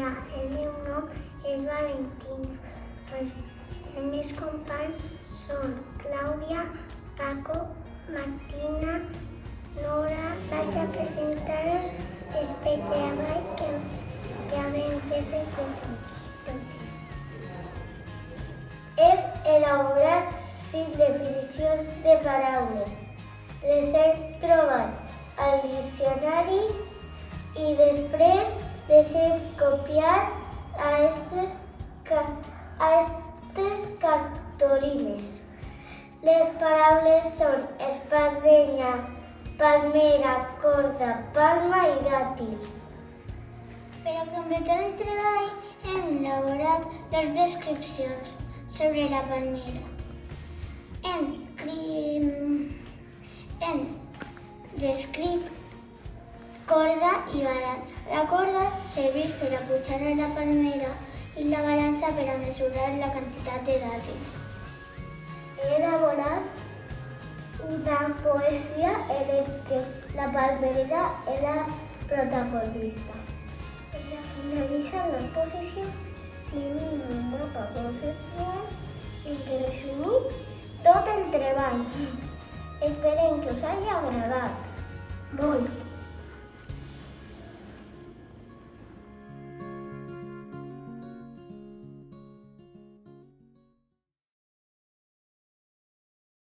Hola, el meu nom és Valentín. Els meus companys són Clàudia, Paco, Martina, Nora. Vaig a presentar-vos este treball que hem fet entre totes. Hem elaborat 5 definicions de paraules. Les hem trobat al diccionari i després les hem copiat a aquestes cartolines. Les paraules són espardenya, palmera, corda, palma i dàtils. Per a completar el treball hem elaborat les descripcions sobre la palmera. Hem descrit corda i balança. La corda serveix per a pujar a la palmera i la balança per a mesurar la quantitat de dàtils. He elaborat una poesia en què la palmera és la protagonista. Per finalitzar la poesia, tenim un mapa conceptual en què resumim tot el treball. Esperem que us hagi agradat.